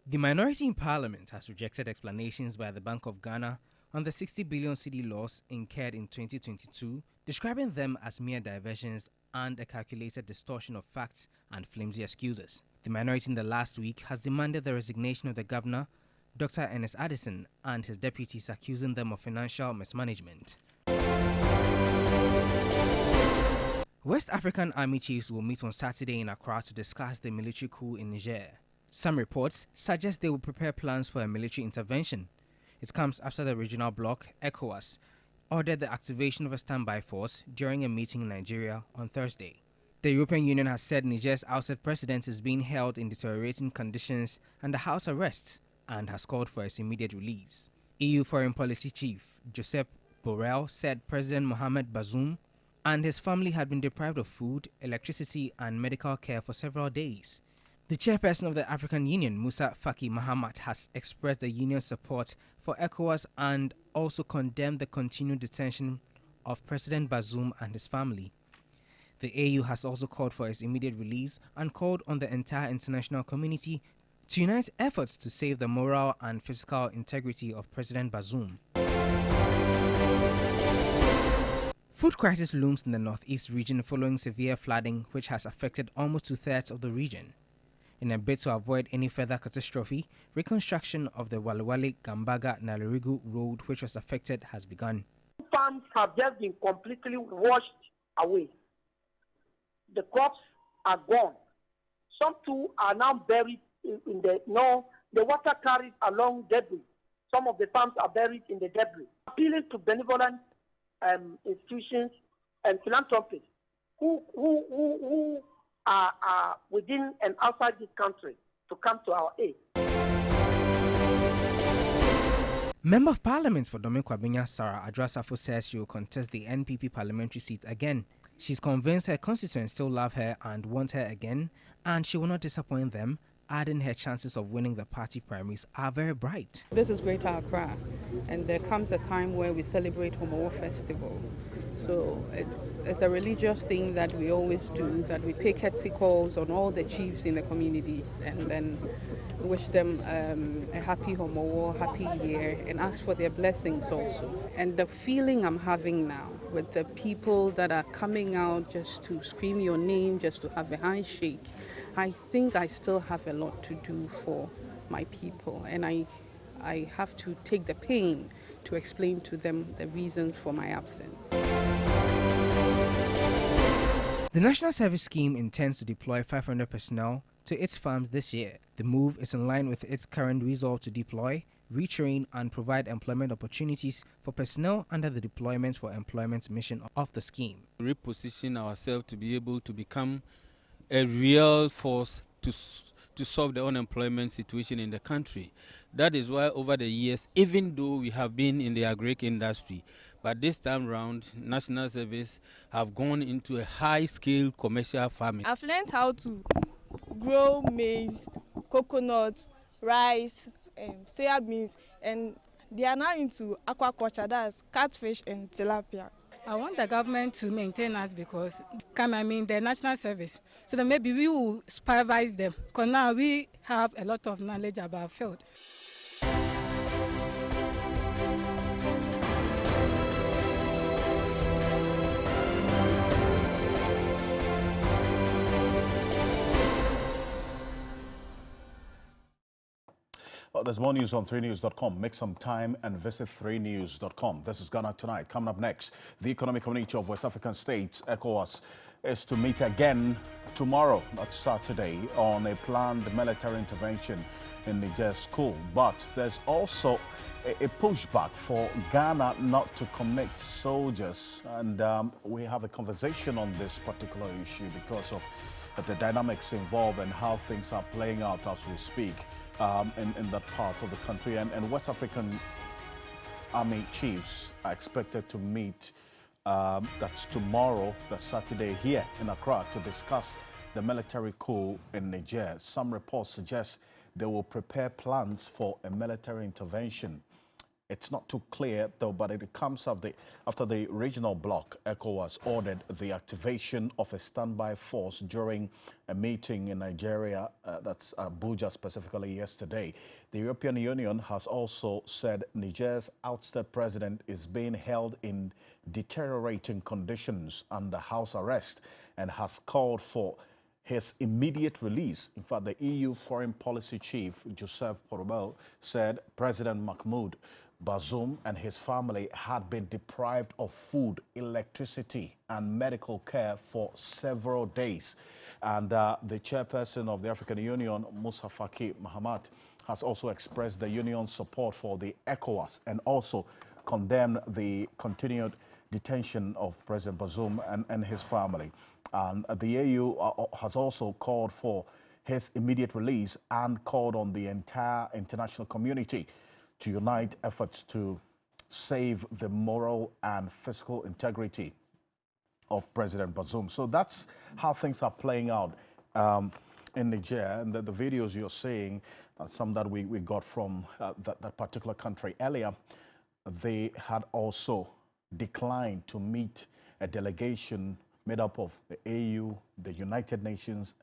The minority in parliament has rejected explanations by the Bank of Ghana on the 60 billion cedi loss incurred in 2022, describing them as mere diversions and a calculated distortion of facts and flimsy excuses. The minority in the last week has demanded the resignation of the governor, Dr. Ernest Addison, and his deputies, accusing them of financial mismanagement. West African army chiefs will meet on Saturday in Accra to discuss the military coup in Niger. Some reports suggest they will prepare plans for a military intervention. It comes after the regional bloc, ECOWAS, ordered the activation of a standby force during a meeting in Nigeria on Thursday. The European Union has said Niger's ousted president is being held in deteriorating conditions under house arrest and has called for his immediate release. EU Foreign Policy Chief Josep Borrell said President Mohamed Bazoum and his family had been deprived of food, electricity and medical care for several days. The chairperson of the African Union, Musa Faki Mahamat, has expressed the union's support for ECOWAS and also condemned the continued detention of President Bazoum and his family. The AU has also called for his immediate release and called on the entire international community to unite efforts to save the moral and physical integrity of President Bazoum. Food crisis looms in the northeast region following severe flooding, which has affected almost two-thirds of the region. In a bid to avoid any further catastrophe, reconstruction of the Walwale-Gambaga-Nalerigu road, which was affected, has begun. Farms have just been completely washed away. The crops are gone. Some too are now buried in the water carries along debris. Some of the farms are buried in the debris. Appealing to benevolent institutions and philanthropists who are within and outside this country to come to our aid. Member of Parliament for Domin Kwabinya, Sarah Adrasafo, says she will contest the NPP parliamentary seat again. She's convinced her constituents still love her and want her again, and she will not disappoint them, adding her chances of winning the party primaries are very bright. This is Greater Accra, and there comes a time where we celebrate Homo Festival. So it's a religious thing that we always do, that we pay courtesy calls on all the chiefs in the communities and then wish them a happy Homo, happy year, and ask for their blessings also. And the feeling I'm having now with the people that are coming out just to scream your name, just to have a handshake, I think I still have a lot to do for my people, and I have to take the pain to explain to them the reasons for my absence. The National Service Scheme intends to deploy 500 personnel to its farms this year. The move is in line with its current resolve to deploy, retrain and provide employment opportunities for personnel under the Deployment for Employment mission of the scheme. Reposition ourselves to be able to become a real force to solve the unemployment situation in the country. That is why over the years, even though we have been in the agric industry, but this time round, National Service have gone into a high-scale commercial farming. I've learned how to grow maize, coconut, rice, soya beans, and they are now into aquaculture, that's catfish and tilapia. I want the government to maintain us because, the National Service, so that maybe we will supervise them, because now we have a lot of knowledge about field. Well, there's more news on 3news.com. Make some time and visit 3news.com. This is Ghana Tonight. Coming up next, the Economic Community of West African States, ECOWAS, is to meet again tomorrow, not Saturday, on a planned military intervention in Niger's school. But there's also a pushback for Ghana not to commit soldiers. And we have a conversation on this particular issue because of the dynamics involved and how things are playing out as we speak. In that part of the country, and West African Army chiefs are expected to meet, that's tomorrow, that's Saturday, here in Accra to discuss the military coup in Niger. Some reports suggest they will prepare plans for a military intervention. It's not too clear, though, but it comes after the regional bloc, ECOWAS, ordered the activation of a standby force during a meeting in Nigeria, that's Abuja specifically yesterday. The European Union has also said Niger's ousted president is being held in deteriorating conditions under house arrest and has called for his immediate release. In fact, the EU Foreign Policy Chief, Joseph Borrell, said President Mahmoud Bazoum and his family had been deprived of food, electricity, and medical care for several days. And the chairperson of the African Union, Musa Faki Mahamat, has also expressed the union's support for the ECOWAS and also condemned the continued detention of President Bazoum and his family. And the AU has also called for his immediate release and called on the entire international community to unite efforts to save the moral and physical integrity of President Bazoum. So that's how things are playing out in Niger. And the videos you're seeing, some that we got from that particular country earlier, they had also declined to meet a delegation made up of the AU, the United Nations,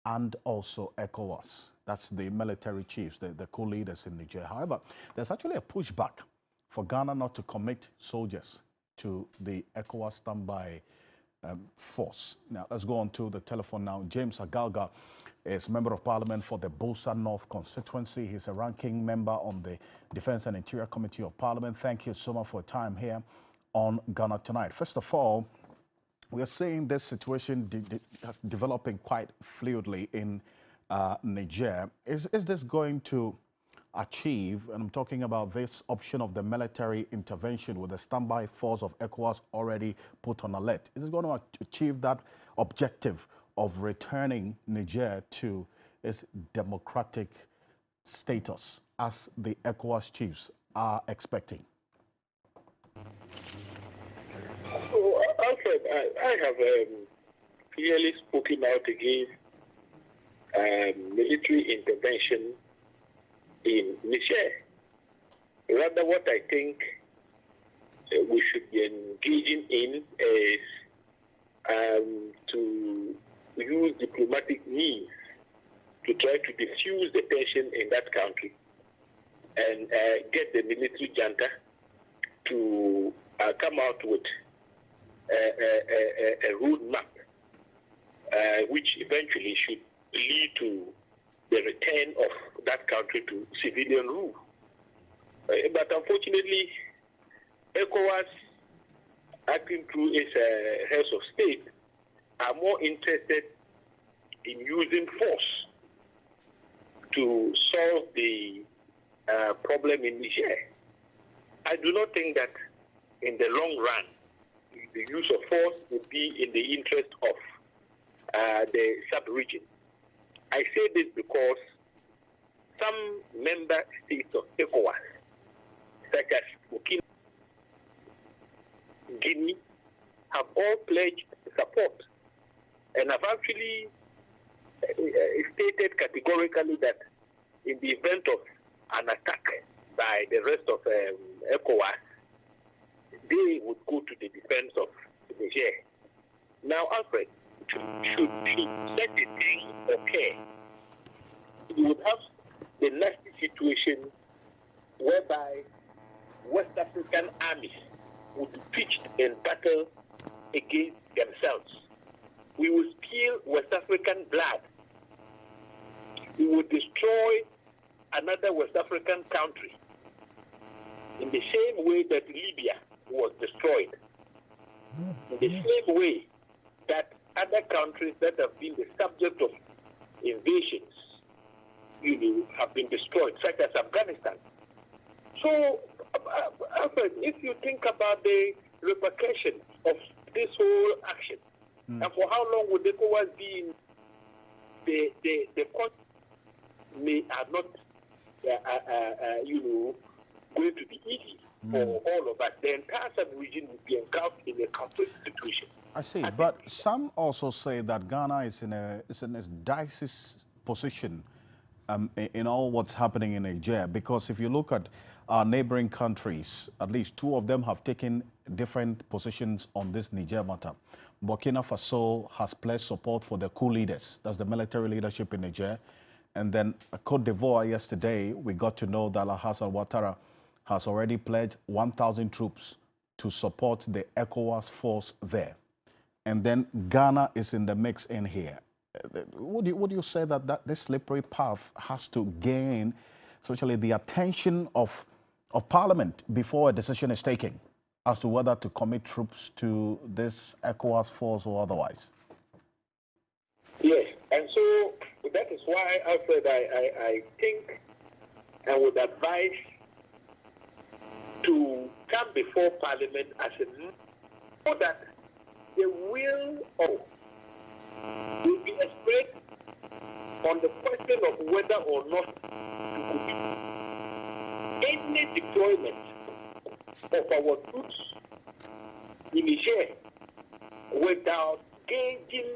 and also ECOWAS. That's the military chiefs, the co-leaders in Niger. However, there's actually a pushback for Ghana not to commit soldiers to the ECOWAS standby force. Now, let's go on to the telephone now. James Agalga is Member of Parliament for the Bosa North constituency. He's a ranking member on the Defense and Interior Committee of Parliament. Thank you so much for your time here on Ghana Tonight. First of all, we are seeing this situation developing quite fluidly in Niger. Is this going to achieve, and I'm talking about this option of the military intervention with the standby force of ECOWAS already put on alert, is it going to achieve that objective of returning Niger to its democratic status as the ECOWAS chiefs are expecting? So, Alfred, I have clearly spoken out against military intervention in Niger. Rather, what I think we should be engaging in is to use diplomatic means to try to diffuse the tension in that country and get the military junta to come out with a roadmap which eventually should lead to the return of that country to civilian rule. But unfortunately, ECOWAS, acting through its heads of state, are more interested in using force to solve the problem in Niger. I do not think that in the long run, the use of force would be in the interest of the sub-region. I say this because some member states of ECOWAS, such as Burkina, Guinea, have all pledged support and have actually stated categorically that in the event of an attack by the rest of ECOWAS, they would go to the defense of Niger. Now, Alfred, should such a thing occur, you would have the nasty situation whereby West African armies would be pitched in battle against themselves. We will spill West African blood. We will destroy another West African country in the same way that Libya was destroyed. In the same way that other countries that have been the subject of invasions, have been destroyed, such as Afghanistan. So, Alfred, if you think about the repercussions of this whole action, and for how long would ECOWAS be in the court are not, going to be easy for all of us. The entire sub-region would be engulfed in a conflict situation. I see, but some also say that Ghana is in a dicey position in all what's happening in Niger, because if you look at our neighboring countries, at least two of them have taken different positions on this Niger matter. Burkina Faso has pledged support for the coup leaders, that's the military leadership in Niger. And then Cote d'Ivoire yesterday, we got to know that Hassan Ouattara has already pledged 1,000 troops to support the ECOWAS force there. And then Ghana is in the mix in here. Would you say that this slippery path has to gain, especially the attention of Parliament before a decision is taken as to whether to commit troops to this ECOWAS force or otherwise? Yes, and so that is why, Alfred, I think I would advise to come before Parliament as a so that the will will be expressed on the question of whether or not to commit any deployment of our troops in Niger without gauging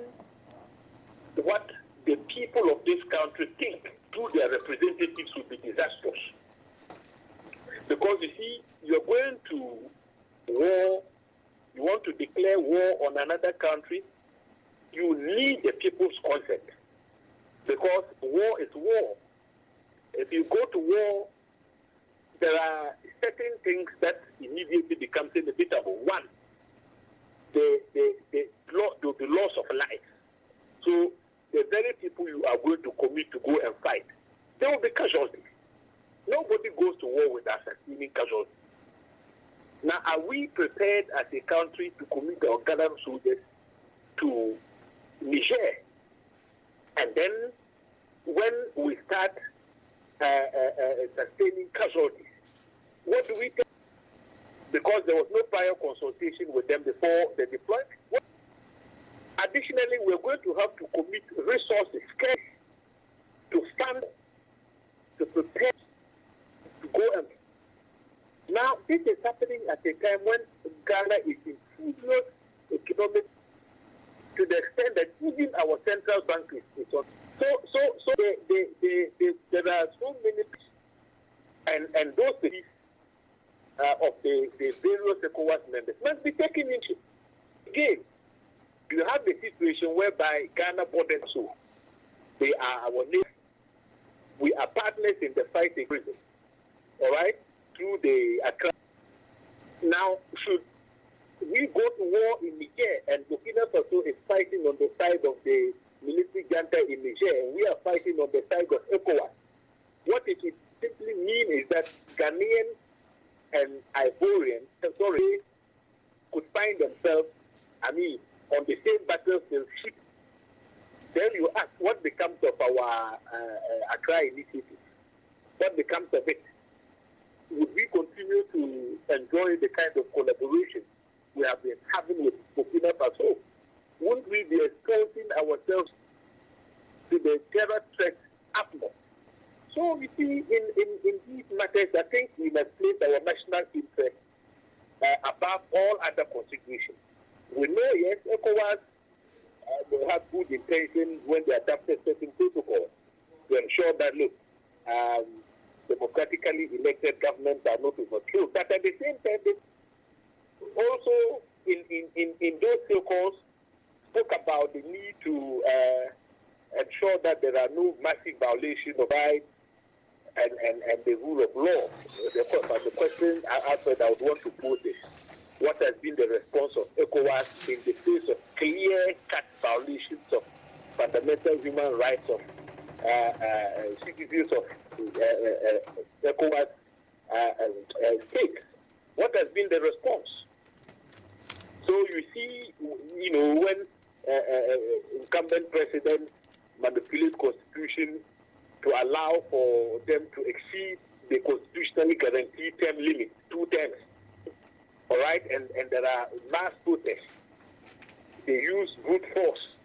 what the people of this country think through their representatives would be disastrous. Because you see, you're going to war, you want to declare war on another country, you need the people's consent. Because war is war. If you go to war, there are certain things that immediately become inevitable. One, the loss of life. So the very people you are going to commit to go and fight, there will be casualties. Nobody goes to war without assuming casualties. Now, are we prepared as a country to commit our Ghana soldiers to Niger? And then when we start sustaining casualties, what do we think? Because there was no prior consultation with them before the deployment. Additionally, we're going to have to commit resources to fund, to prepare, to go and. Now, this is happening at a time when Ghana is in serious economic, to the extent that even our central bank is on. So there are so many, and those cities of the various ECOWAS members must be taken into. Again, you have the situation whereby Ghana borders, so they are our neighbors. We are partners in the fight against them, all right, through the Accra. Now, should we go to war in Niger and Burkina Faso is fighting on the side of the military junta in Niger, and we are fighting on the side of ECOWAS, what it would simply mean is that Ghanaian and Ivorian, could find themselves, on the same battlefield. Then you ask, what becomes of our Accra initiative? What becomes of it? Would we continue to enjoy the kind of collaboration we have been having with Burkina Faso? Wouldn't we be exposing ourselves to the terror threat up more? So you see, in these matters, I think we must place our national interest above all other considerations. We know, yes, ECOWAS they have good intention when they adopted certain protocols to ensure that, look, democratically elected governments are not overthrown. But at the same time, they also, in those circles, spoke about the need to ensure that there are no massive violations of rights and the rule of law. The question Alfred, I would want to pose is, what has been the response of ECOWAS in the face of clear-cut violations of fundamental human rights of citizens of ECOWAS states? What has been the response? So you see, when incumbent presidents manipulate constitution to allow for them to exceed the constitutionally guaranteed term limit, 2 terms, all right, and there are mass protests. They use brute force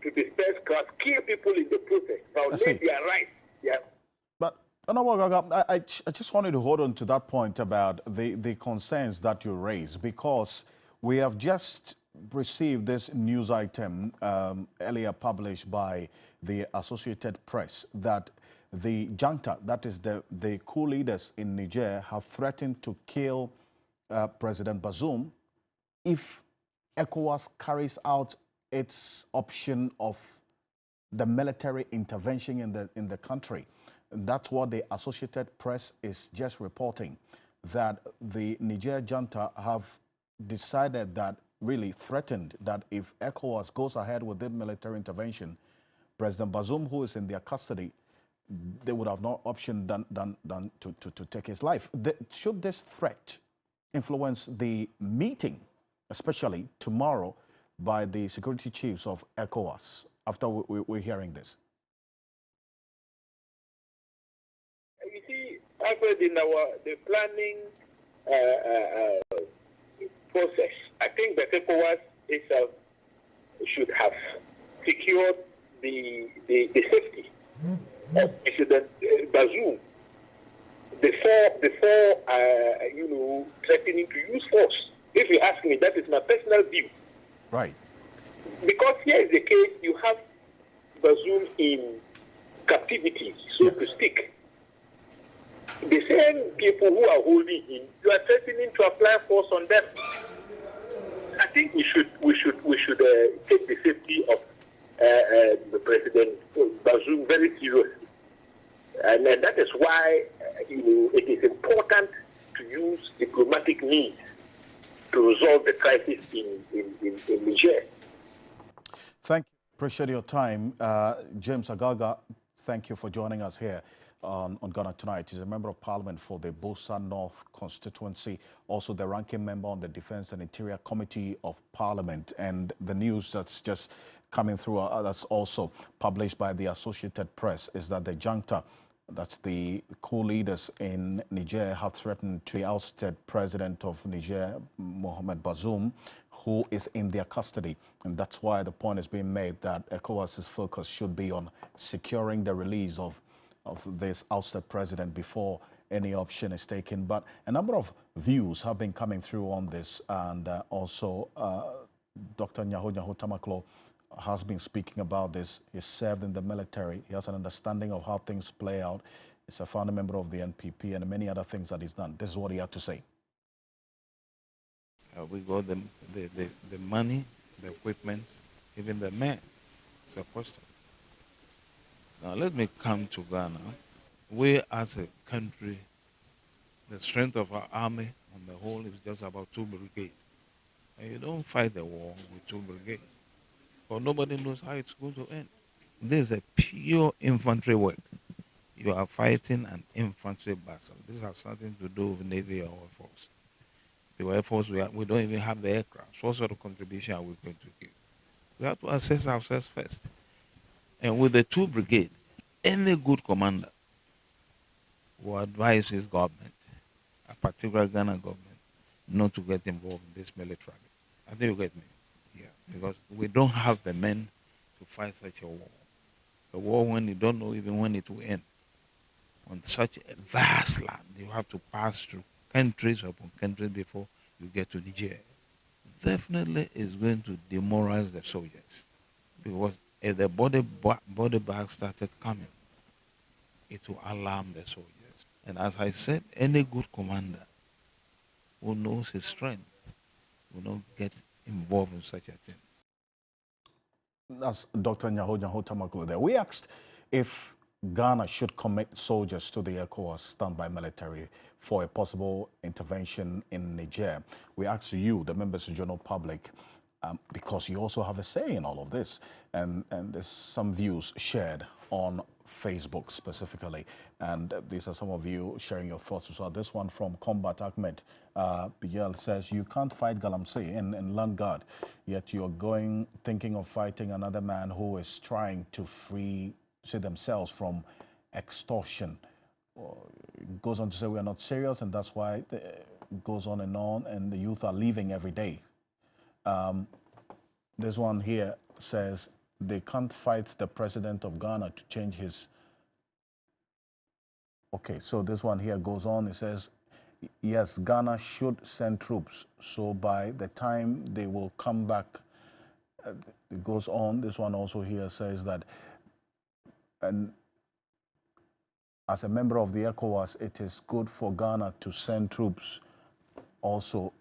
to disperse crowds, kill people in the protest, violate their rights. Yeah. But I just wanted to hold on to that point about the concerns that you raised, because we have just received this news item earlier published by the Associated Press that the junta, that is the coup leaders in Niger, have threatened to kill President Bazoum if ECOWAS carries out its option of the military intervention in the country. That's what the Associated Press is just reporting, that the Niger junta have decided that, really threatened that if ECOWAS goes ahead with the military intervention, President Bazoum, who is in their custody, they would have no option than to take his life. Should this threat influence the meeting, especially tomorrow, by the security chiefs of ECOWAS, after we're hearing this? You see, Alfred, in the planning process, I think that ECOWAS itself should have secured the safety of President Bazoum before threatening to use force. If you ask me, that is my personal view. Right. Because here is the case: you have Bazoum in captivity, so to speak. The same people who are holding him, you are threatening to apply force on them. I think we should take the safety of the President Bazoum very seriously, and that is why it is important to use diplomatic means to resolve the crisis in Niger. Thank you. Appreciate your time. James Agaga, thank you for joining us here on Ghana Tonight. He's a member of parliament for the Bosa North constituency, also the ranking member on the Defense and Interior Committee of Parliament. And the news that's just coming through, that's also published by the Associated Press, is that the junta, that's the coup leaders in Niger, have threatened to the ousted president of Niger, Mohamed Bazoum, who is in their custody. And that's why the point is being made that ECOWAS's focus should be on securing the release of this ousted president before any option is taken. But a number of views have been coming through on this, and also Dr. Nyaho Tamaklo has been speaking about this. He served in the military. He has an understanding of how things play out. He's a founding member of the NPP and many other things that he's done. This is what he had to say. We got the money, the equipment, even the men. It's a question. Now let me come to Ghana. We as a country, the strength of our army on the whole is just about 2 brigades. And you don't fight the war with 2 brigades. But nobody knows how it's going to end. This is a pure infantry work. You are fighting an infantry battle. This has something to do with Navy or Air Force. The Air Force, we don't even have the aircraft. So what sort of contribution are we going to give? We have to assess ourselves first. And with the 2 brigade, any good commander will advise his government, a particular Ghana government, not to get involved in this military. I think you get me. Yeah, because we don't have the men to fight such a war. A war when you don't know even when it will end. On such a vast land, you have to pass through countries upon countries before you get to Niger. Definitely is going to demoralize the soldiers. Because if the body bag started coming, it will alarm the soldiers. And as I said, any good commander who knows his strength will not get involved in such a thing. That's Dr. Nyaho Tamaklo there. We asked if Ghana should commit soldiers to the ECOWAS standby military for a possible intervention in Niger. We asked you, the members of the general public, because you also have a say in all of this. And there's some views shared on Facebook specifically. And these are some of you sharing your thoughts as well. This one from Combat Ahmed Bigel says, you can't fight Galamsey in land guard, yet you're thinking of fighting another man who is trying to free themselves from extortion. It goes on to say we are not serious, and that's why it goes on, and the youth are leaving every day. This one here says they can't fight the president of Ghana to change his... Okay, so this one here goes on. It says, yes, Ghana should send troops. So by the time they will come back, it goes on. This one also here says that, and as a member of the ECOWAS, it is good for Ghana to send troops also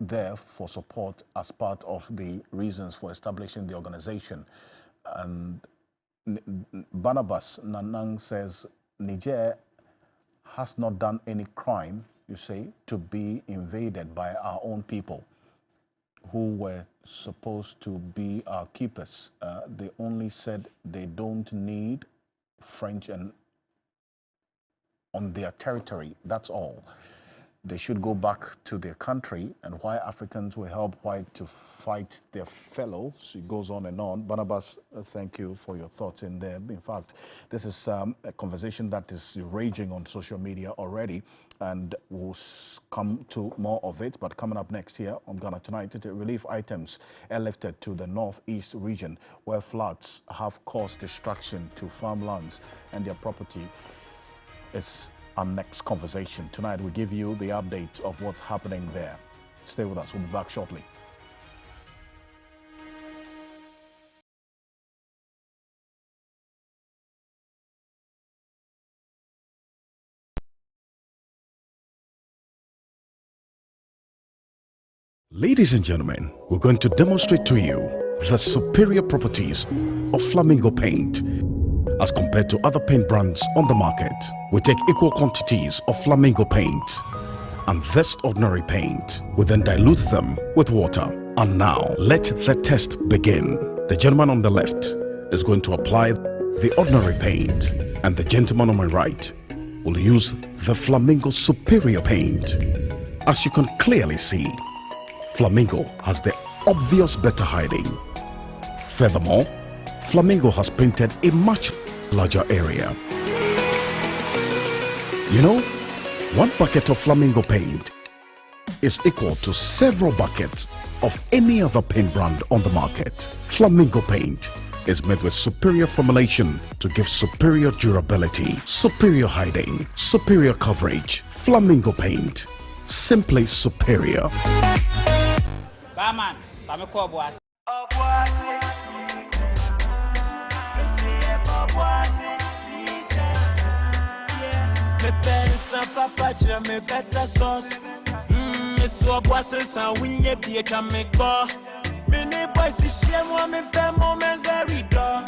there for support as part of the reasons for establishing the organization. And Barnabas Nanang says Niger has not done any crime, you say, to be invaded by our own people who were supposed to be our keepers. They only said they don't need French and on their territory, that's all. They should go back to their country, and why Africans will help white to fight their fellows. It goes on and on. Barnabas, thank you for your thoughts in there. In fact, this is a conversation that is raging on social media already, and we'll come to more of it. But coming up next here on Ghana Tonight, the relief items airlifted to the northeast region, where floods have caused destruction to farmlands and their property. It's our next conversation. Tonight, we give you the update of what's happening there. Stay with us. We'll be back shortly. Ladies and gentlemen, we're going to demonstrate to you the superior properties of Flamingo paint. As compared to other paint brands on the market, we take equal quantities of Flamingo paint and this ordinary paint. We then dilute them with water. And now, let the test begin. The gentleman on the left is going to apply the ordinary paint, and the gentleman on my right will use the Flamingo Superior paint. As you can clearly see, Flamingo has the obvious better hiding. Furthermore, Flamingo has painted a much larger area. You know, one bucket of Flamingo paint is equal to several buckets of any other paint brand on the market. Flamingo paint is made with superior formulation to give superior durability, superior hiding, superior coverage. Flamingo paint, simply superior. Barman, me pensa pa faccia me better sauce. Me so boisse sans winnie pieta me go. Me ne boys shame me pe moments very dull.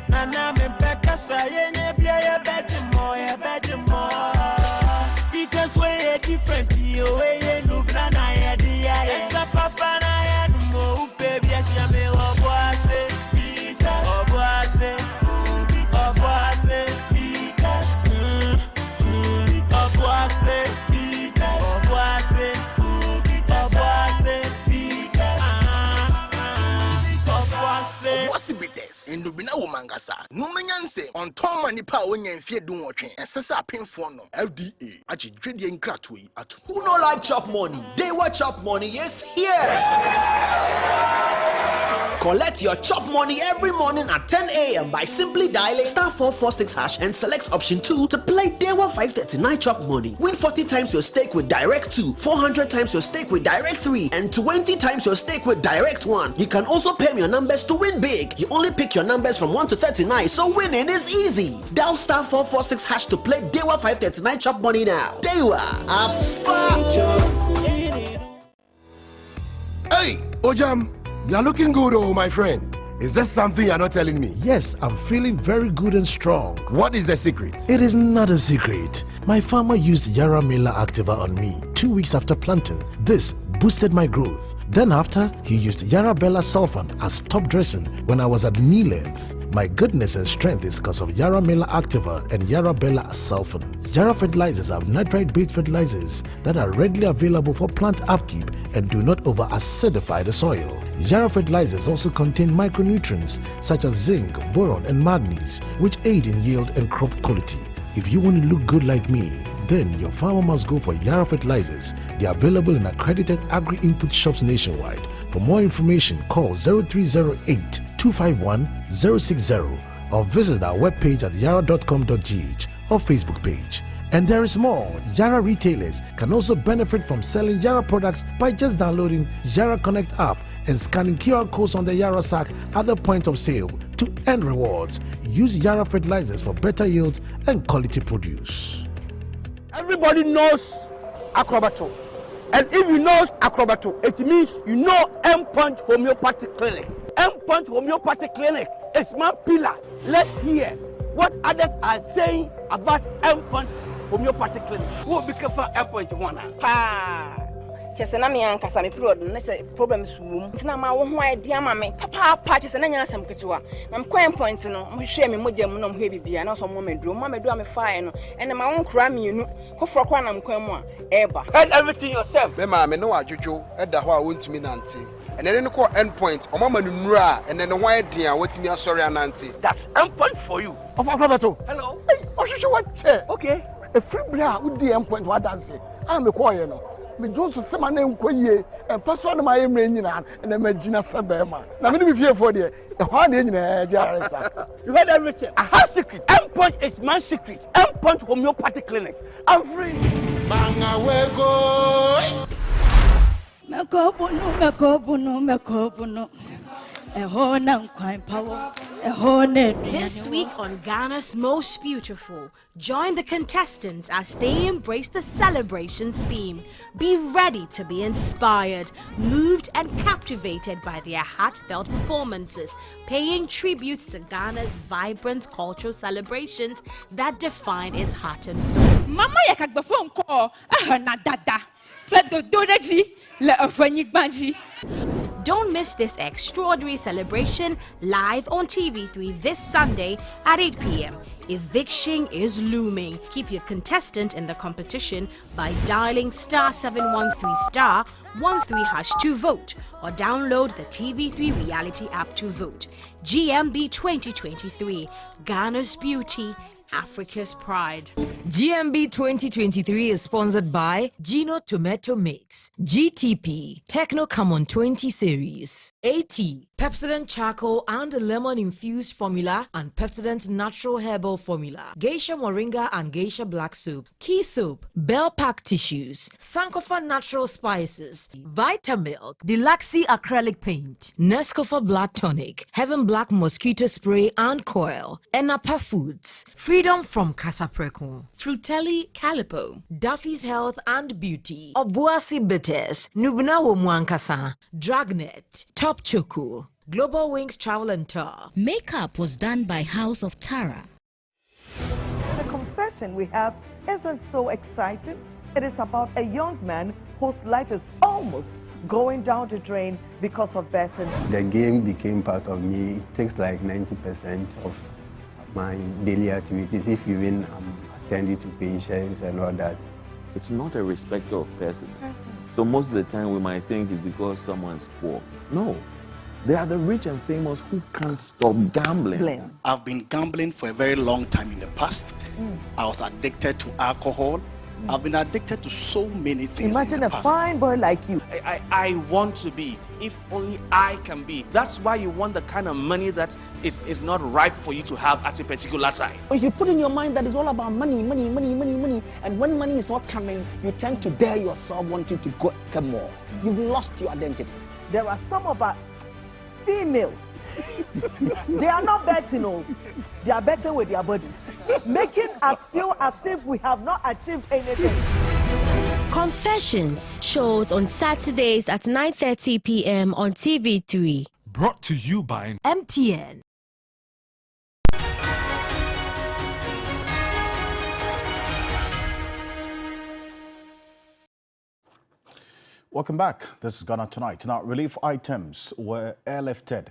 Nana me better say ne bia ya better more. Because we different you we look na ya dia. Yes papa na ya no baby ya shame o boisse. O boisse. Ndubina womangasa numenyanse on toma nipa wonya mfie dunwotwe esesa apemfo no FDA agidwedie nkrato yi atu. Who no like chop money? They what chop money is here. Collect your chop money every morning at 10 a.m. by simply dialing *446# and select option 2 to play Day 539 chop money. Win 40 times your stake with Direct 2, 400 times your stake with Direct 3, and 20 times your stake with Direct 1. You can also pay your numbers to win big. You only pick your numbers from 1 to 39, so winning is easy. Dial *446# to play Day 539 chop money now. Dewa, Hey, Ojam. You're looking good, oh my friend. Is there something you're not telling me? Yes, I'm feeling very good and strong. What is the secret? It is not a secret. My farmer used Yara Miller Activa on me 2 weeks after planting. This boosted my growth. Then after, he used Yara Bella Sulfan as top dressing when I was at knee length. My goodness and strength is because of Yara Miller Activa and Yara Bella Sulfan. Yara fertilizers have nitrite-based fertilizers that are readily available for plant upkeep and do not over-acidify the soil. Yara fertilizers also contain micronutrients such as zinc, boron, and manganese, which aid in yield and crop quality. If you want to look good like me, then your farmer must go for Yara fertilizers. They are available in accredited agri-input shops nationwide. For more information, call 0308 251 060 or visit our webpage at yara.com.gh or Facebook page. And there is more. Yara retailers can also benefit from selling Yara products by just downloading Yara Connect app and scanning QR codes on the Yara sack at the point of sale to earn rewards. Use Yara fertilizers for better yield and quality produce. Everybody knows Acrobato. And if you know Acrobato, it means you know M-Punch Homeopathy Clinic. M-Punch Homeopathy Clinic is my pillar. Let's hear what others are saying about M-Punch Homeopathy Clinic. Who will be careful M-Punch one? Ha! Chese na me ankasa me period na se problems wom ntina ma wo ho idea ma me papa chese na nya asem ketewa na me coin point no mo hwe me mogya mu no mo hwe bibia na so mo meduro me fire no ene ma won kra me enu foforo kwa na me coin mu a eba and everything yourself me ma me no adwodwo eda ho a wontumi nante and then ko end point o mama nura and then ho idea watimi asori anante. That's end point for you. Hello. Hey, ohwehwe what chair. Okay. A free bra wo di end point wa dance. Am me call you no. Me Johnson sema na enkoyie and person my emre nyina na magina sebema na me be fear for there the one dey nyina jaresa. You heard everything. I have secret. M-Punch is my secret. M-Punch Homeopathy Clinic. I'm free. Banga wego. Mekobuno. This week on Ghana's Most Beautiful, join the contestants as they embrace the celebrations theme. Be ready to be inspired, moved and captivated by their heartfelt performances, paying tribute to Ghana's vibrant cultural celebrations that define its heart and soul. Mama yakagbe call na dada. Let the donaji le afanyigbanji. Don't miss this extraordinary celebration live on TV3 this Sunday at 8 p.m. Eviction is looming. Keep your contestant in the competition by dialing *713*13# to vote or download the TV3 reality app to vote. GMB 2023, Ghana's beauty, Africa's pride. GMB 2023 is sponsored by Gino Tomato Mix, GTP, Techno Camon 20 Series, AT, Pepsodent Charcoal and Lemon Infused Formula and Pepsodent Natural Herbal Formula, Geisha Moringa and Geisha Black Soap, Key Soap, Bell Pack Tissues, Sankofa Natural Spices, Vitamilk, Deluxe Acrylic Paint, Nescofa Blood Tonic, Heaven Black Mosquito Spray and Coil, Enapa Foods, Freedom from Casapreco, Frutelli Calipo, Duffy's Health and Beauty, Obuasi Bitters, Nubuna Womwankasa, Dragnet, Top Choco, Global Wings Travel and Tour. Makeup was done by House of Tara. The confession we have isn't so exciting. It is about a young man whose life is almost going down the drain because of betting. The game became part of me. It takes like 90% of my daily activities, if even I'm attending to patients and all that. It's not a respecter of person. So most of the time we might think it's because someone's poor. No. They are the rich and famous who can't stop gambling. I've been gambling for a very long time in the past. I was addicted to alcohol. I've been addicted to so many things. Imagine in the a past. fine boy like you. I want to be, if only I can be. That's why you want the kind of money that is not ripe for you to have at a particular time. If you put in your mind that it's all about money, and when money is not coming, you tend to dare yourself wanting to get more. You've lost your identity. There are some of our females. They are not betting, they are betting with their bodies, making us feel as if we have not achieved anything. Confessions shows on Saturdays at 9:30 p.m. on TV3. Brought to you by MTN. Welcome back. This is Ghana Tonight. Now, relief items were airlifted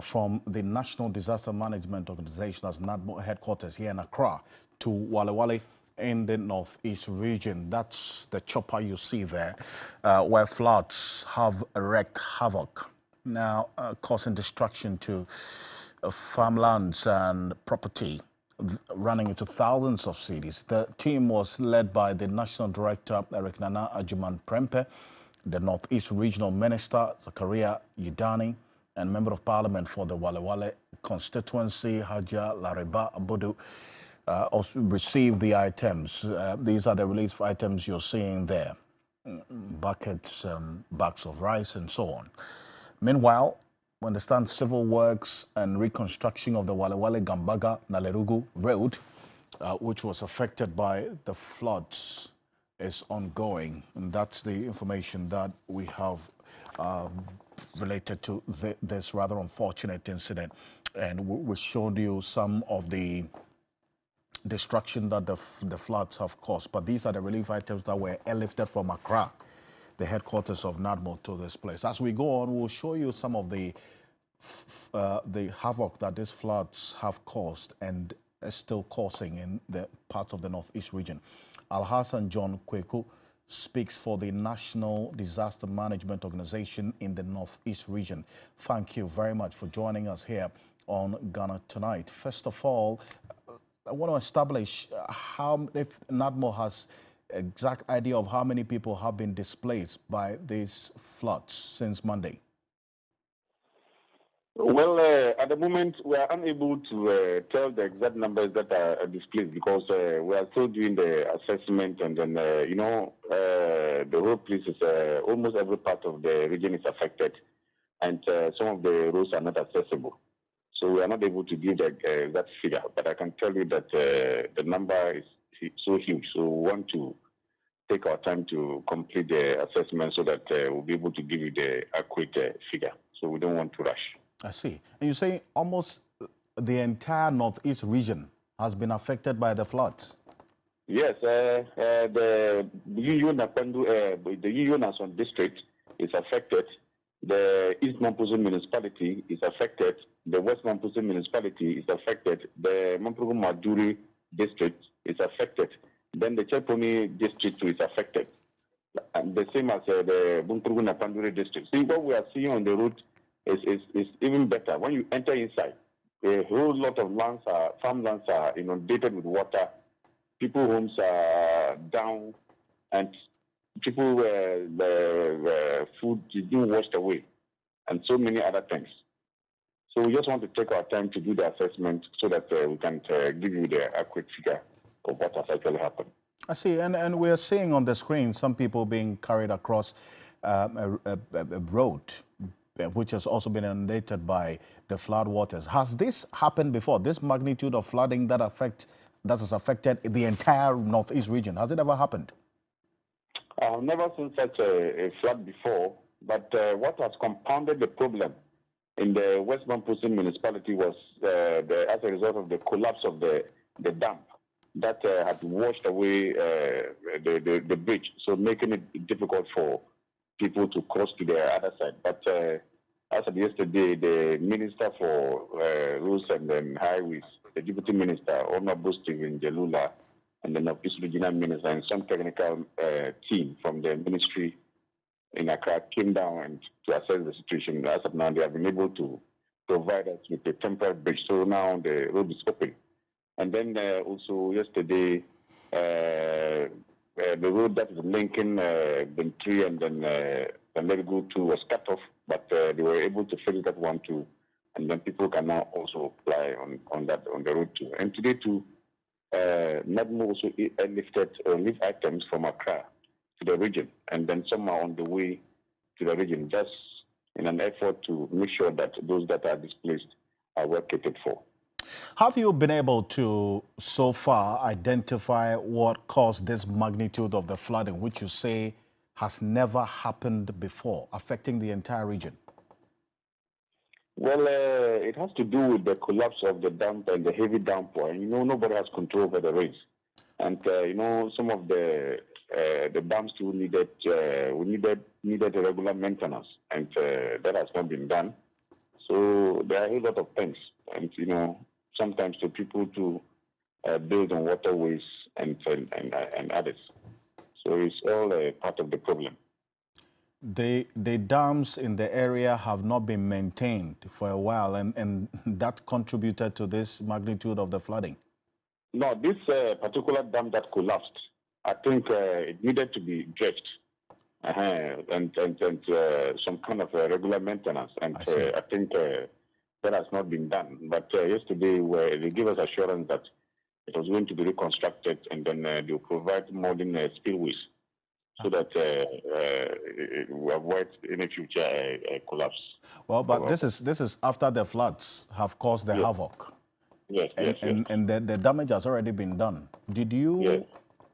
from the National Disaster Management Organization as NADMO headquarters here in Accra to Wale Wale in the northeast region. That's the chopper you see there, where floods have wreaked havoc, now causing destruction to farmlands and property, running into thousands of cities. The team was led by the National Director, Eric Nana Ajuman Prempe, the Northeast Regional Minister, Zakaria Yudani, and Member of Parliament for the Wale Wale constituency, Haja Lariba Abudu, also received the items. These are the relief items you're seeing there. Buckets, bags of rice, and so on. Meanwhile, we understand civil works and reconstruction of the Walewale Gambaga Nalerugu Road, which was affected by the floods, is ongoing. And that's the information that we have related to this rather unfortunate incident. And we showed you some of the destruction that the floods have caused. But these are the relief items that were airlifted from Accra, the headquarters of NADMO, to this place. As we go on, we'll show you some of the havoc that these floods have caused and is still causing in the parts of the Northeast region. Alhassan John Kweku speaks for the National Disaster Management Organization in the Northeast region. Thank you very much for joining us here on Ghana Tonight. First of all, I want to establish if NADMO has exact idea of how many people have been displaced by these floods since Monday. Well, at the moment, we are unable to tell the exact numbers that are displaced because we are still doing the assessment, and then, the road places, almost every part of the region is affected, and some of the roads are not accessible. So we are not able to give that figure, but I can tell you that the number is so huge. So we want to take our time to complete the assessment so that we'll be able to give you the accurate figure. So we don't want to rush. I see. And you say almost the entire Northeast region has been affected by the floods? Yes, the Union Nason district is affected. The East Mampuzo municipality is affected. The West Mampuzo municipality is affected. The Mampuzo Maduri district is affected. Then the Cheponi district is affected. And the same as the Bumprugu Napanduri district. See, what we are seeing on the route is even better. When you enter inside, a whole lot of farmlands are inundated with water. People's homes are down, and people food is being washed away, and so many other things. So we just want to take our time to do the assessment so that we can give you the accurate figure of what has actually happened. I see, and we're seeing on the screen some people being carried across a road, which has also been inundated by the flood waters. Has this happened before? This magnitude of flooding that has affected the entire Northeast region, has it ever happened? I've never seen such a flood before, but what has compounded the problem in the West Mampuzo municipality was as a result of the collapse of the dam that had washed away the bridge, so making it difficult for people to cross to the other side. But as of yesterday, the Minister for Roads and then Highways, the Deputy Minister, Honorable Stephen Jelula, and the Northeast Regional Minister and some technical team from the ministry in Accra came down and to assess the situation. As of now, they have been able to provide us with a temporary bridge. So now the road is open. And then also yesterday, the road that is linking Bentry and then Nalerugu to was cut off, but they were able to fix that one too. And then people can now also apply on the road too. And today too, NADMO also lifted relief items from Accra to the region, and then some are on the way to the region, just in an effort to make sure that those that are displaced are well catered for. Have you been able to, so far, identify what caused this magnitude of the flooding, which you say has never happened before, affecting the entire region? Well, it has to do with the collapse of the dam and the heavy downpour. And, nobody has control over the rains. And, some of the dams too needed regular maintenance, and that has not been done. So there are a lot of things. And, sometimes the people to build on waterways and others. So it's all a part of the problem. The dams in the area have not been maintained for a while, and that contributed to this magnitude of the flooding. No, this particular dam that collapsed, I think it needed to be dredged and some kind of regular maintenance. And I think that has not been done. But yesterday they gave us assurance that it was going to be reconstructed, and then they'll provide modern spillways so that we avoid any future collapse. Well, but this is after the floods have caused the havoc. Yes, and the damage has already been done. Did you,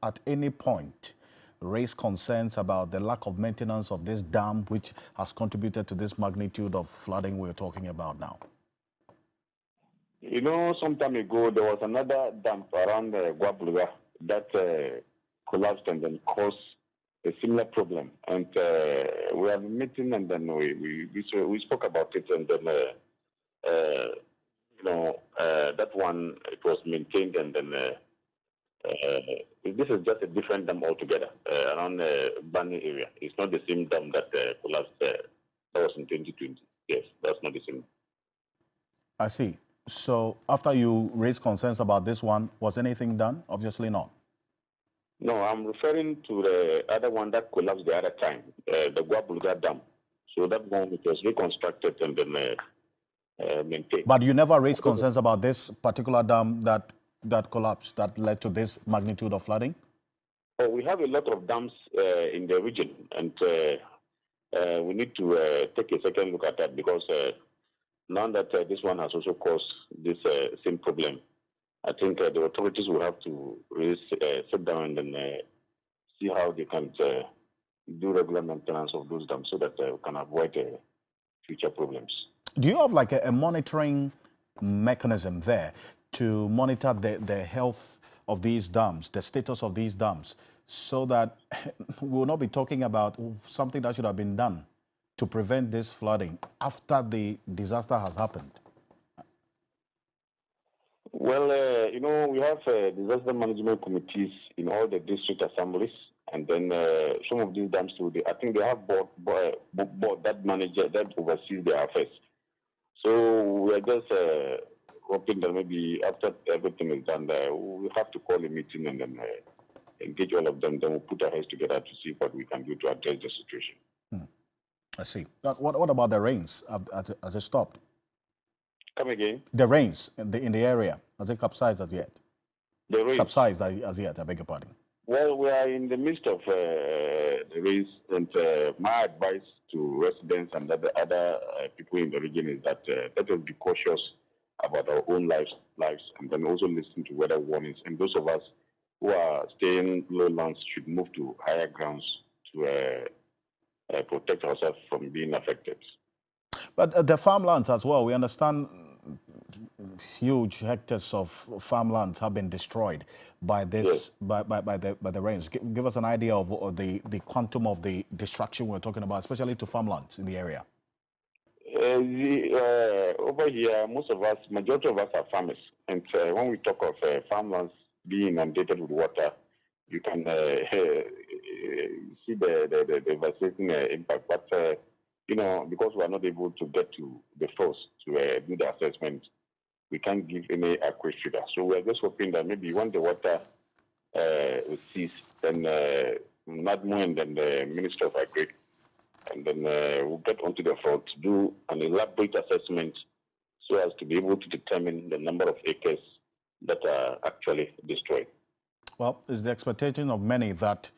at any point, raise concerns about the lack of maintenance of this dam, which has contributed to this magnitude of flooding we're talking about now? You know, some time ago, there was another dam around Guabluga that collapsed and then caused a similar problem. And we have a meeting, and then we spoke about it, and then, that one, it was maintained, and then this is just a different dam altogether around the Bani area. It's not the same dam that collapsed. That was in 2020. Yes, that's not the same. I see. So after you raised concerns about this one, was anything done? Obviously not. No, I'm referring to the other one that collapsed the other time, the Guabulga Dam. So that one, it was reconstructed and then maintained. But you never raised concerns about this particular dam that collapsed, that led to this magnitude of flooding? Oh, we have a lot of dams in the region, and we need to take a second look at that, because now that this one has also caused this same problem, I think the authorities will have to really sit down and see how they can do regular maintenance of those dams so that we can avoid future problems. Do you have like a monitoring mechanism there to monitor the health of these dams, the status of these dams, so that we will not be talking about something that should have been done to prevent this flooding after the disaster has happened? Well, we have disaster management committees in all the district assemblies, and then some of these dams too. I think they have board that manager that oversees their affairs. So we are just hoping that maybe after everything is done, we have to call a meeting and then engage all of them. Then we'll put our heads together to see what we can do to address the situation. I see. What about the rains? Has it stopped? Come again? The rains in the area, has it subsided as yet? The rains? Subsided as yet, I beg your pardon. Well, we are in the midst of the rains, and my advice to residents and other people in the region is that let us be cautious about our own lives, and then also listen to weather warnings. And those of us who are staying lowlands should move to higher grounds to protect ourselves from being affected. But the farmlands as well, we understand huge hectares of farmlands have been destroyed by this, by the rains. Give us an idea of the quantum of the destruction we're talking about, especially to farmlands in the area. Over here, majority of us are farmers, and when we talk of farmlands being inundated with water, you can see the devastating impact. But because we are not able to get to the source to do the assessment, we can't give any accurate figure. So we are just hoping that maybe when the water will cease, then NADMO and then the Minister of Agri, and then we'll get onto the front to do an elaborate assessment so as to be able to determine the number of acres that are actually destroyed. Well, it's the expectation of many that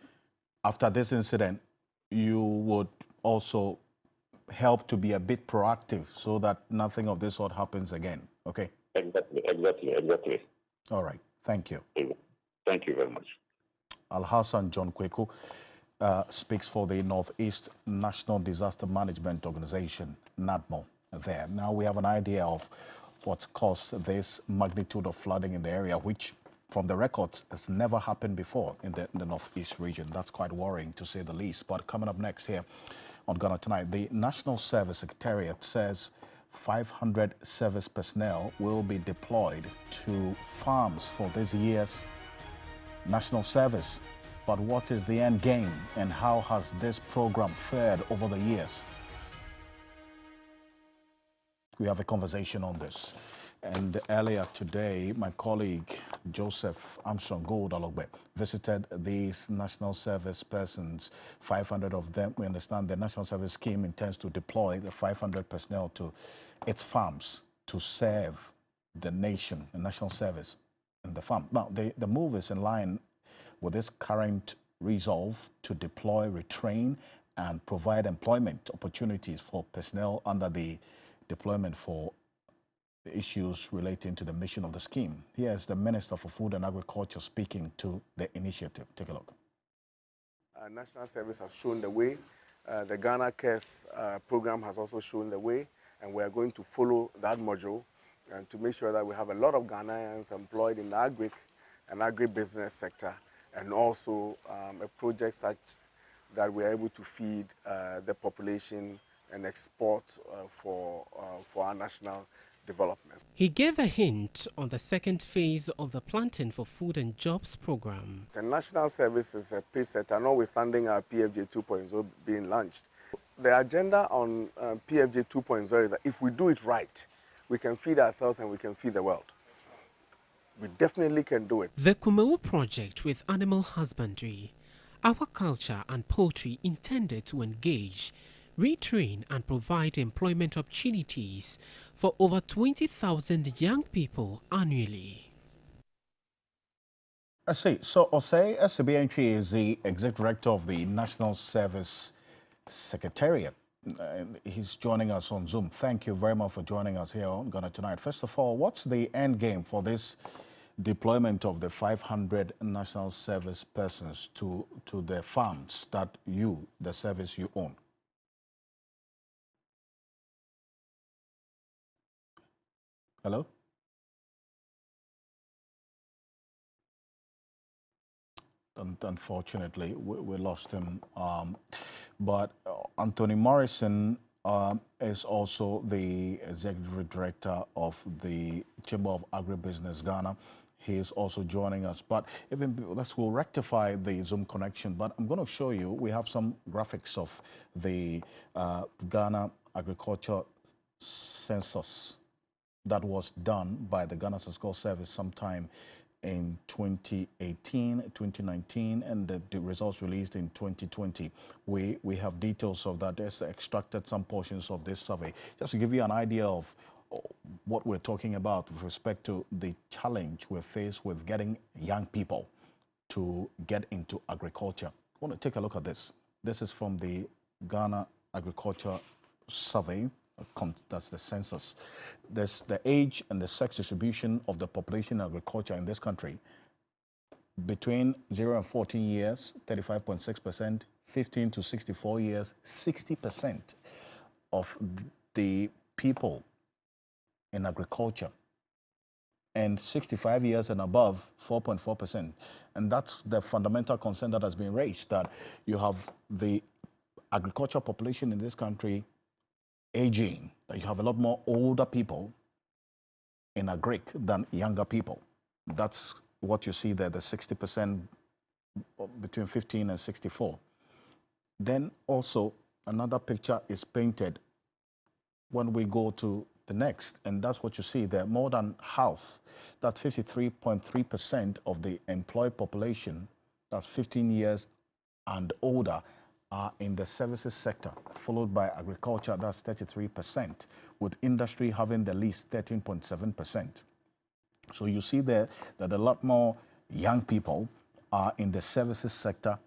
after this incident, you would also help to be a bit proactive so that nothing of this sort happens again. Okay? Exactly. All right. Thank you. Thank you very much. Al-Hassan John Kweku speaks for the Northeast National Disaster Management Organization, NADMO, there. Now we have an idea of what's caused this magnitude of flooding in the area, which from the records has never happened before in the Northeast region. That's quite worrying, to say the least. But coming up next here on Ghana Tonight, the National Service Secretariat says 500 service personnel will be deployed to farms for this year's national service. But what is the end game, and how has this program fared over the years? We have a conversation on this. And earlier today, my colleague Joseph Armstrong Goldalogbe visited these national service persons, 500 of them. We understand the National Service Scheme intends to deploy the 500 personnel to its farms to serve the nation, the national service in the farm. Now, the move is in line with this current resolve to deploy, retrain, and provide employment opportunities for personnel under the deployment for the issues relating to the mission of the scheme. Here's the Minister for Food and Agriculture speaking to the initiative. Take a look. National Service has shown the way. The Ghana Cares program has also shown the way, and we are going to follow that module and to make sure that we have a lot of Ghanaians employed in the agribusiness sector, and also a project such that we are able to feed the population and export for our national development. He gave a hint on the second phase of the Planting for Food and Jobs program. The National Service is a pace setter, notwithstanding our PFJ 2.0 being launched. The agenda on PFJ 2.0 is that if we do it right, we can feed ourselves and we can feed the world. We definitely can do it. The Kumeu project with animal husbandry, aquaculture and poultry intended to engage, retrain and provide employment opportunities for over 20,000 young people annually. I see. So Osei SBNP is the Executive Director of the National Service Secretariat. He's joining us on Zoom. Thank you very much for joining us here on Ghana Tonight. First of all, what's the end game for this deployment of the 500 National Service persons to the farms that the service you own? Hello? Unfortunately, we lost him. But Anthony Morrison is also the Executive Director of the Chamber of Agribusiness Ghana. He is also joining us. But we'll rectify the Zoom connection. But I'm going to show you, we have some graphics of the Ghana Agriculture Census that was done by the Ghana Statistical Service sometime in 2018, 2019, and the results released in 2020. We have details of that. There's extracted some portions of this survey just to give you an idea of what we're talking about with respect to the challenge we're faced with getting young people to get into agriculture. I want to take a look at this. This is from the Ghana Agriculture Survey. That's the census. There's the age and the sex distribution of the population in agriculture in this country. Between 0 and 14 years, 35.6%, 15 to 64 years, 60% of the people in agriculture, and 65 years and above, 4.4%. And that's the fundamental concern that has been raised, that you have the agricultural population in this country aging, that you have a lot more older people in agric than younger people. That's what you see there, the 60% between 15 and 64. Then also another picture is painted when we go to the next, and that's what you see there. More than half, that's 53.3% of the employed population, that's 15 years and older, are in the services sector, followed by agriculture, that's 33%, with industry having the least 13.7%. So you see there that a lot more young people are in the services sector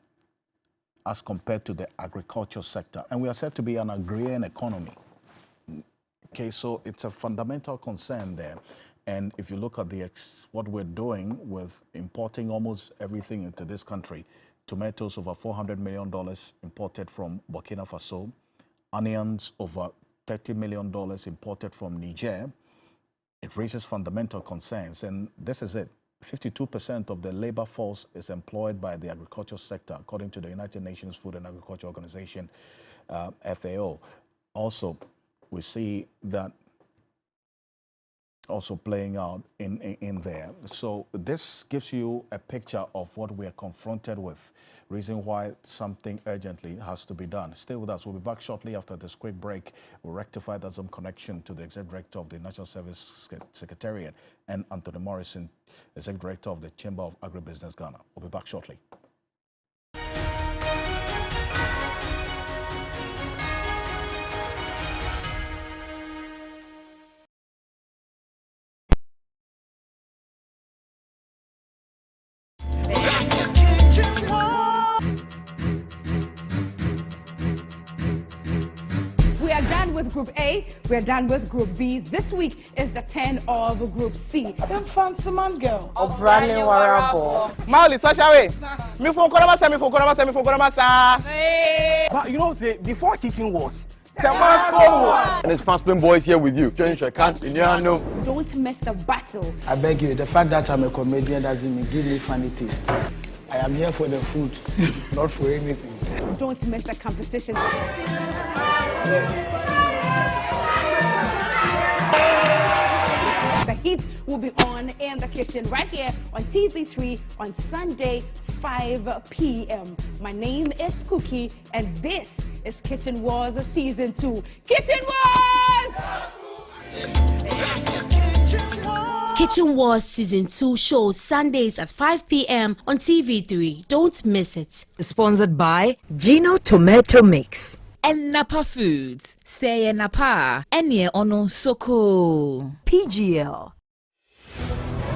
as compared to the agriculture sector. And we are said to be an agrarian economy. Okay, so it's a fundamental concern there. And if you look at what we're doing with importing almost everything into this country, tomatoes over $400 million imported from Burkina Faso, onions over $30 million imported from Niger, it raises fundamental concerns. And this is it. 52% of the labor force is employed by the agriculture sector, according to the United Nations Food and Agriculture Organization, FAO. Also, we see that also playing out in there. So this gives you a picture of what we are confronted with, reason why something urgently has to be done. Stay with us. We'll be back shortly after this quick break. We'll rectify that Zoom connection to the Executive Director of the National Service Secretariat and Anthony Morrison, Executive Director of the Chamber of Agribusiness Ghana. We'll be back shortly. are done with Group A. We are done with Group B. This week is the turn of Group C. Fancy man girl. Obrani warabo. Mauli, such a way. Me for Konamasa. But you know, say before kitchen wars. And it's Fasting Boys here with you. Don't miss the battle. I beg you, the fact that I'm a comedian doesn't mean give me funny taste. I am here for the food, not for anything. Don't miss the competition. The heat will be on in the kitchen right here on TV3 on Sunday, 5 p.m. My name is Cookie, and this is Kitchen Wars Season 2. Kitchen Wars! Kitchen Wars Season 2 shows Sundays at 5 p.m. on TV3. Don't miss it. Sponsored by Gino Tomato Mix. And Napa Foods. Say Napa. Enye ono soko. PGL.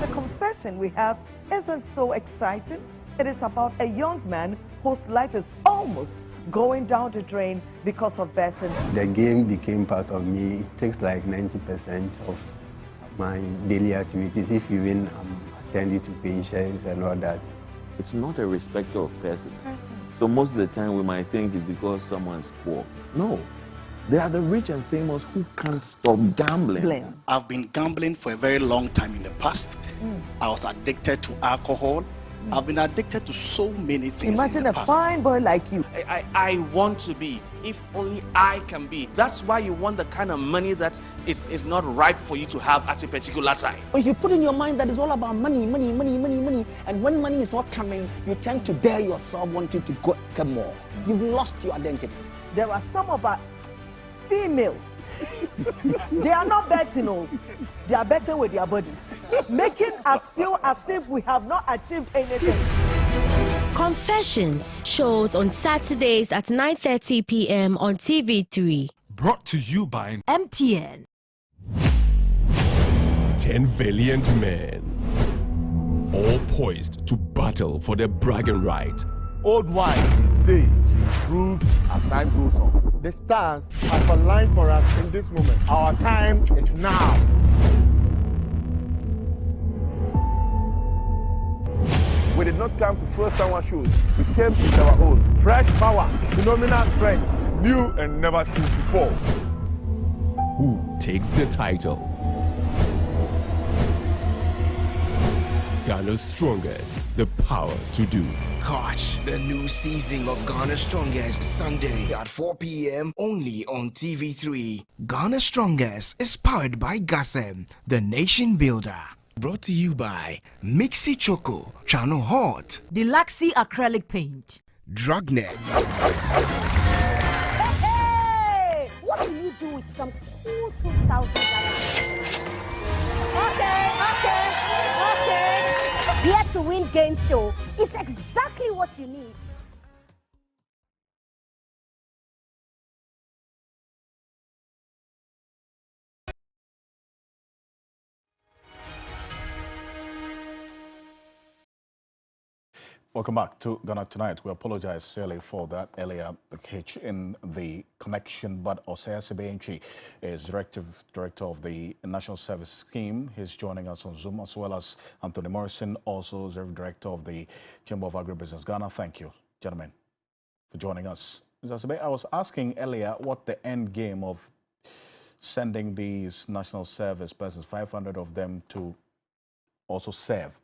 The confession we have isn't so exciting. It is about a young man whose life is almost going down the drain because of betting. The game became part of me. It takes like 90% of my daily activities. If even I'm attending to patients and all that. It's not a respecter of person. So most of the time we might think it's because someone's poor. No. They are the rich and famous who can't stop gambling. I've been gambling for a very long time in the past. I was addicted to alcohol. I've been addicted to so many things. Imagine a fine boy like you. I want to be, if only I can be. That's why you want the kind of money that is not right for you to have at a particular time. If you put in your mind that it's all about money, and when money is not coming, you tend to dare yourself wanting to get more. You've lost your identity. There are some of our females. They are not betting, no. They are betting with their bodies, making us feel as if we have not achieved anything. Confessions shows on Saturdays at 9:30 p.m. on TV3. Brought to you by MTN. 10 valiant men, all poised to battle for their bragging right. Old wine is say improves as time goes on. The stars have aligned for us in this moment. Our time is now. We did not come to first someone shows. We came with our own. Fresh power, phenomenal strength, new and never seen before. Who takes the title? Ghana's strongest, the power to do. Catch the new season of Ghana's Strongest Sunday at 4 p.m. only on TV3. Ghana's Strongest is powered by Gasem, the nation builder. Brought to you by Mixi Choco, Channel Hot, Deluxy Acrylic Paint, Drugnet. Hey! What do you do with some cool $2,000? Okay. Here to Win game show is exactly what you need. Welcome back to Ghana Tonight. We apologize really for that earlier hitch in the connection, but Osea Sebenchi is director of the National Service Scheme. He's joining us on Zoom, as well as Anthony Morrison, also director of the Chamber of Agribusiness Ghana. Thank you, gentlemen, for joining us. I was asking earlier what the end game of sending these national service persons, 500 of them, to also serve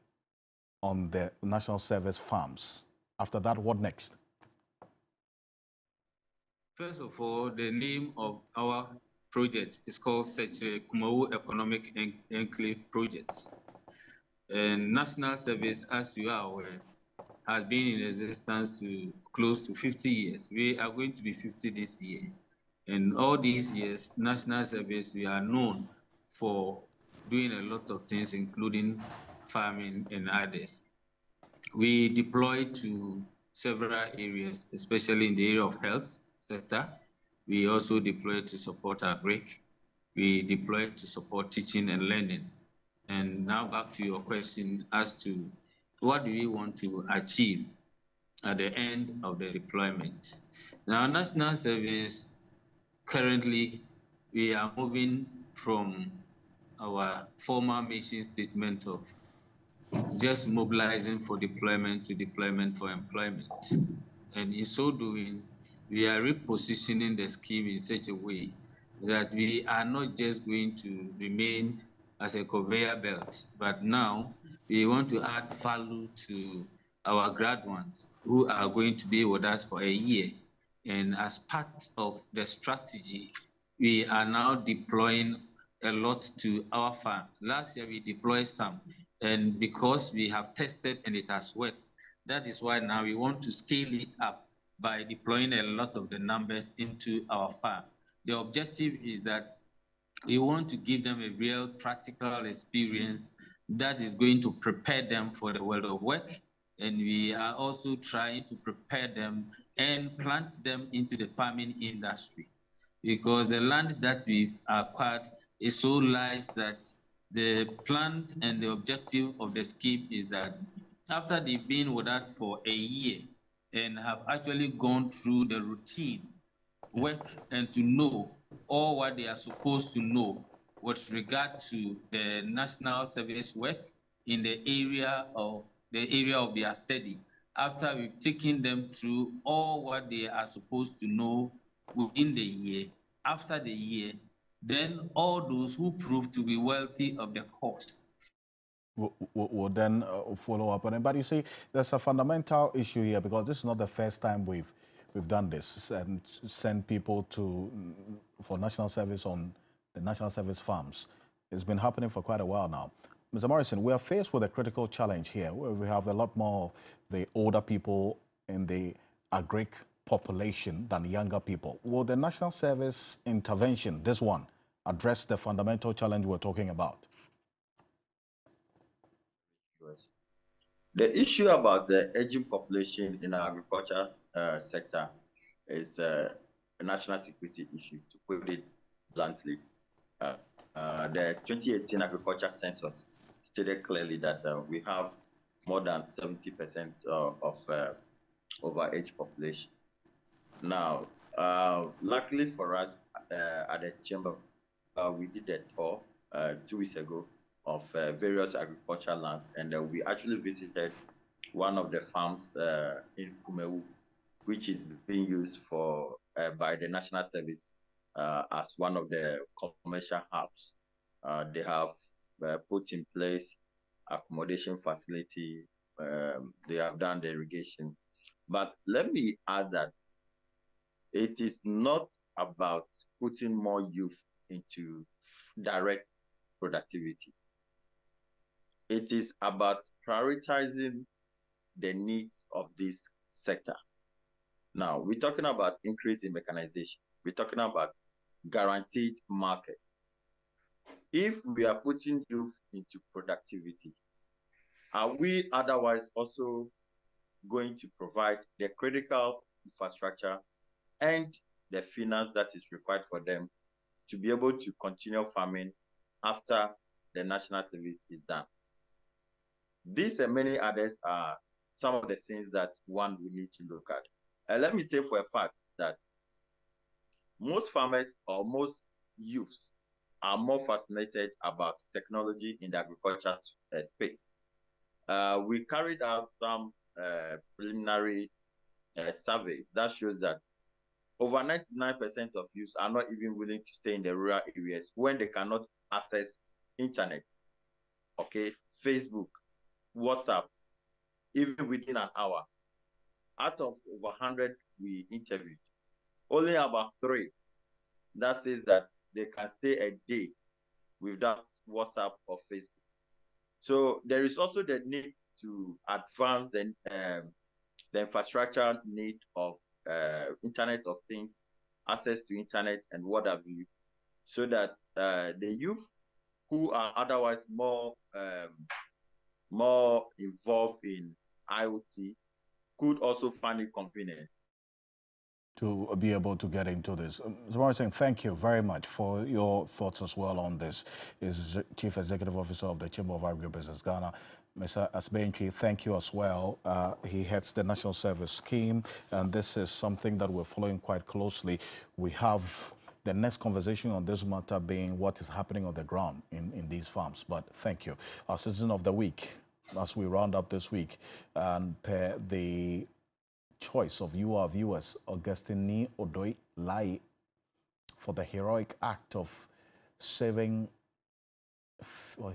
on the national service farms. After that, what next? First of all, the name of our project is called Kumawu Economic Enclave Project. And national service, as you are aware, has been in existence to close to 50 years. We are going to be 50 this year. And all these years, national service, we are known for doing a lot of things, including farming and others. We deployed to several areas, especially in the area of health sector. We also deployed to support agric. We deployed to support teaching and learning. And now back to your question as to what do we want to achieve at the end of the deployment. Now, national service currently we are moving from our former mission statement of just mobilizing for deployment to deployment for employment. And in so doing, we are repositioning the scheme in such a way that we are not just going to remain as a conveyor belt, but now we want to add value to our graduates who are going to be with us for a year. And as part of the strategy, we are now deploying a lot to our farm. Last year we deployed some, and because we have tested and it has worked, that is why now we want to scale it up by deploying a lot of the numbers into our farm. The objective is that we want to give them a real practical experience that is going to prepare them for the world of work. And we are also trying to prepare them and plant them into the farming industry, because the land that we've acquired is so large that the plan and the objective of the scheme is that after they've been with us for a year and have actually gone through the routine work and to know all what they are supposed to know with regard to the national service work in the area of their study. After we've taken them through all what they are supposed to know within the year, after the year, then all those who prove to be worthy of the course will then follow up on it. But you see, there's a fundamental issue here, because this is not the first time we've done this and send people for national service on the national service farms. It's been happening for quite a while now. Mr. Morrison, we are faced with a critical challenge here, where we have a lot more the older people in the agric population than younger people. Will the national service intervention, this one, address the fundamental challenge we're talking about? The issue about the aging population in the agriculture sector is a national security issue, to put it bluntly. The 2018 agriculture census stated clearly that we have more than 70% of overage population. Now, luckily for us at the chamber, we did a tour 2 weeks ago of various agricultural lands, and we actually visited one of the farms in Kumewu, which is being used for by the National Service as one of the commercial hubs. They have put in place accommodation facility. They have done the irrigation. But let me add that it is not about putting more youth into direct productivity. It is about prioritizing the needs of this sector. Now, we're talking about increase in mechanization. We're talking about guaranteed market. If we are putting youth into productivity, are we otherwise also going to provide the critical infrastructure and the finance that is required for them to be able to continue farming after the national service is done? These and many others are some of the things that one will need to look at. Let me say for a fact that most farmers or most youths are more fascinated about technology in the agriculture space. We carried out some preliminary survey that shows that over 99% of youths are not even willing to stay in the rural areas when they cannot access internet, okay, Facebook, WhatsApp, even within an hour. Out of over 100 we interviewed, only about 3 that says that they can stay a day without WhatsApp or Facebook. So there is also the need to advance the infrastructure need of Internet of Things, access to internet and what have you, so that the youth who are otherwise more involved in IoT could also find it convenient to be able to get into this. Mr. Morrison, thank you very much for your thoughts as well on this. Is Chief Executive Officer of the Chamber of Agribusiness Ghana. Mr. Asbenki, thank you as well. He heads the National Service Scheme, and this is something that we're following quite closely. We have the next conversation on this matter being what is happening on the ground in these farms. But thank you. Our Citizen of the Week, as we round up this week, and per the choice of you, our viewers, Augustine Odoi Lai, for the heroic act of saving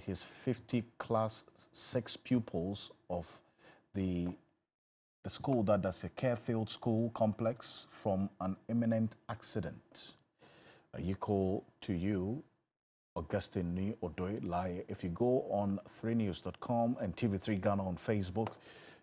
his 50 class 6 pupils of the school that's a Carefield School complex from an imminent accident. Equal to you, Augustine Odoi Lai. If you go on 3news.com and TV3 Ghana on Facebook,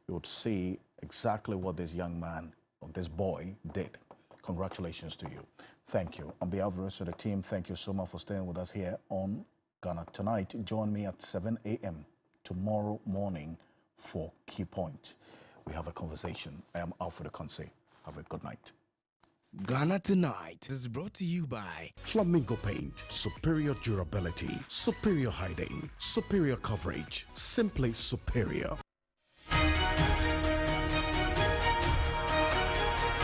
you would see exactly what this young man, or this boy, did. Congratulations to you. Thank you. On behalf of the rest of the team, thank you so much for staying with us here on Ghana Tonight. Join me at 7 a.m. tomorrow morning for Key Point. We have a conversation. I am Alfred Ocansey. Have a good night. Ghana Tonight is brought to you by Flamingo Paint. Superior durability, superior hiding, superior coverage, simply superior.